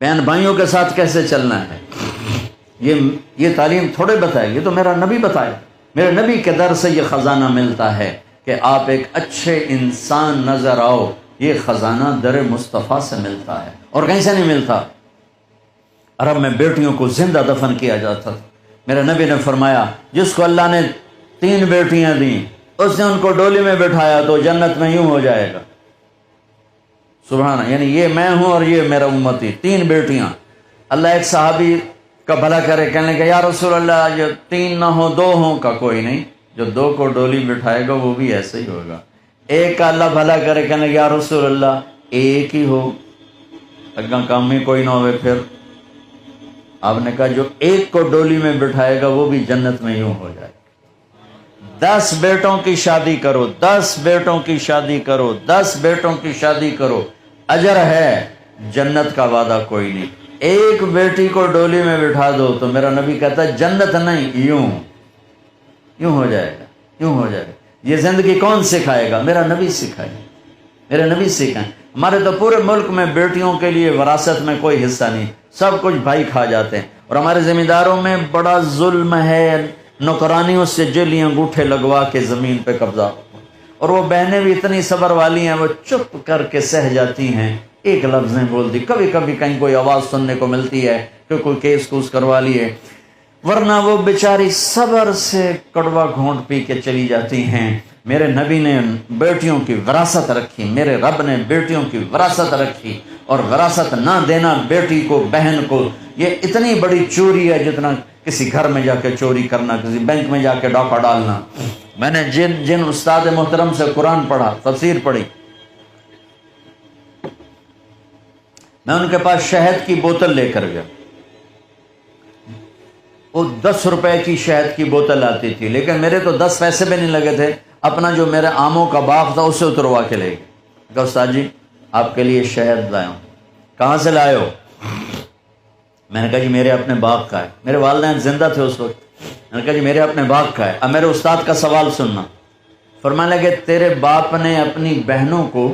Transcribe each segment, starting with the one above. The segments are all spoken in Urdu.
بہن بھائیوں کے ساتھ کیسے چلنا ہے، یہ تعلیم تھوڑے بتائے، یہ تو میرا نبی بتائے۔ میرے نبی کے در سے یہ خزانہ ملتا ہے کہ آپ ایک اچھے انسان نظر آؤ، یہ خزانہ در مصطفیٰ سے ملتا ہے اور کہیں سے نہیں ملتا۔ عرب میں بیٹیوں کو زندہ دفن کیا جاتا تھا۔ میرے نبی نے فرمایا جس کو اللہ نے 3 بیٹیاں دیں اس نے ان کو ڈولی میں بٹھایا تو جنت میں یوں ہو جائے گا۔ سبحان اللہ، یعنی یہ میں ہوں اور یہ میرا امتی، 3 بیٹیاں۔ اللہ ایک صحابی کا بھلا کرے، کہنے لگا یا رسول اللہ جو 3 نہ ہوں 2 ہوں، کا کوئی نہیں، جو 2 کو ڈولی بٹھائے گا وہ بھی ایسے ہی ہوگا۔ ایک کا اللہ بھلا کرے، کہنے لگا یا رسول اللہ ایک ہی ہو، اگاں کام میں کوئی نہ ہوئے، پھر آپ نے کہا جو ایک کو ڈولی میں بٹھائے گا وہ بھی جنت میں یوں ہو جائے گا۔ 10 بیٹوں کی شادی کرو، 10 بیٹوں کی شادی کرو، 10 بیٹوں کی شادی کرو، اجر ہے، جنت کا وعدہ کوئی نہیں۔ ایک بیٹی کو ڈولی میں بٹھا دو تو میرا نبی کہتا ہے جنت نہیں، یوں ہو جائے گا، یوں ہو جائے گا۔ یہ زندگی کون سکھائے گا؟ میرا نبی سکھائے، میرے نبی سکھائیں۔ ہمارے تو پورے ملک میں بیٹیوں کے لیے وراثت میں کوئی حصہ نہیں، سب کچھ بھائی کھا جاتے ہیں، اور ہمارے زمینداروں میں بڑا ظلم ہے، نوکرانیوں سے جیلی انگوٹھے لگوا کے زمین پہ قبضہ، اور وہ بہنیں بھی اتنی صبر والی ہیں، وہ چپ کر کے سہ جاتی ہیں، ایک لفظ نہیں بولتی، کبھی کبھی کہیں کوئی آواز سننے کو ملتی ہے کہ کوئی کیس کوس کروا لیے، ورنہ وہ بیچاری صبر سے کڑوا گھونٹ پی کے چلی جاتی ہیں۔ میرے نبی نے بیٹیوں کی وراثت رکھی، میرے رب نے بیٹیوں کی وراثت رکھی، اور وراثت نہ دینا بیٹی کو، بہن کو، یہ اتنی بڑی چوری ہے جتنا کسی گھر میں جا کے چوری کرنا، کسی بینک میں جا کے ڈاکہ ڈالنا۔ میں نے جن استاد محترم سے قرآن پڑھا، تفسیر پڑھی، میں ان کے پاس شہد کی بوتل لے کر گیا، وہ 10 روپے کی شہد کی بوتل آتی تھی، لیکن میرے تو 10 پیسے بھی نہیں لگے تھے، اپنا جو میرے آموں کا باغ تھا اسے اتروا کے لے گئے۔ کہا استاد جی آپ کے لیے شہد لایا ہوں۔ کہاں سے لائے ہو؟ میں نے کہا جی میرے اپنے باغ کا ہے، میرے والدین زندہ تھے اس وقت۔ میں نے کہا جی میرے اپنے باغ کا ہے۔ اب میرے استاد کا سوال سننا۔ فرمانے لگے تیرے باپ نے اپنی بہنوں کو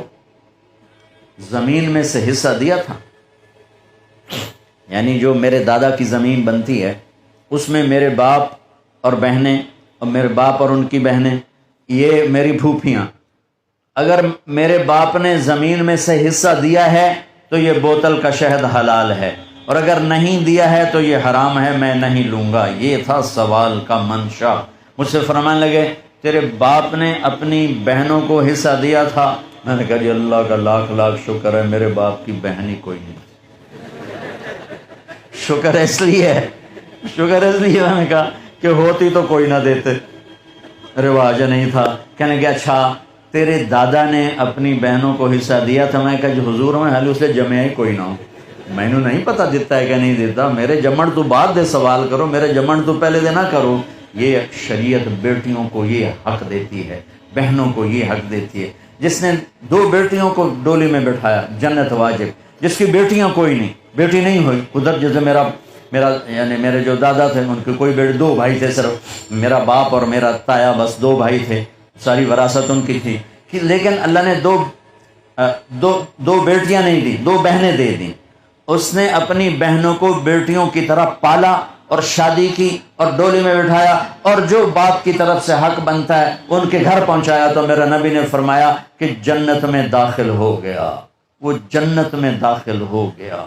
زمین میں سے حصہ دیا تھا، یعنی جو میرے دادا کی زمین بنتی ہے اس میں میرے باپ اور بہنیں، اور میرے باپ اور ان کی بہنیں، یہ میری پھوپھیاں، اگر میرے باپ نے زمین میں سے حصہ دیا ہے تو یہ بوتل کا شہد حلال ہے، اور اگر نہیں دیا ہے تو یہ حرام ہے، میں نہیں لوں گا۔ یہ تھا سوال کا منشا۔ مجھ سے فرمانے لگے تیرے باپ نے اپنی بہنوں کو حصہ دیا تھا؟ میں نے کہا جی اللہ کا لاکھ لاکھ شکر ہے میرے باپ کی بہن ہی کوئی نہیں۔ شکر اس لیے میں نے کہا کہ ہوتی تو کوئی نہ دیتے، رواج نہیں تھا۔ کہنے کہ اچھا تیرے دادا نے اپنی بہنوں کو حصہ دیا تھا؟ میں کہا جو حضور میں حال اسے جمع ہی کوئی نہ ہو، میں نے نہیں پتا دیتا ہے کہ نہیں دیتا، میرے جمن تو بعد دے سوال کرو، میرے جمن تو پہلے دے نہ کرو۔ یہ شریعت بیٹیوں کو یہ حق دیتی ہے، بہنوں کو یہ حق دیتی ہے۔ جس نے 2 بیٹیوں کو ڈولی میں بٹھایا جنت واجب، جس کی بیٹیاں کوئی نہیں، بیٹی نہیں ہوئی، ادھر جیسے میرا یعنی میرے جو دادا تھے ان کے کوئی بیٹے، 2 بھائی تھے صرف، میرا باپ اور میرا تایا، بس 2 بھائی تھے، ساری وراثت ان کی تھی، لیکن اللہ نے دو بیٹیاں نہیں دی، 2 بہنیں دے دیں۔ اس نے اپنی بہنوں کو بیٹیوں کی طرح پالا اور شادی کی اور ڈولی میں بٹھایا، اور جو باپ کی طرف سے حق بنتا ہے ان کے گھر پہنچایا، تو میرا نبی نے فرمایا کہ جنت میں داخل ہو گیا، وہ جنت میں داخل ہو گیا۔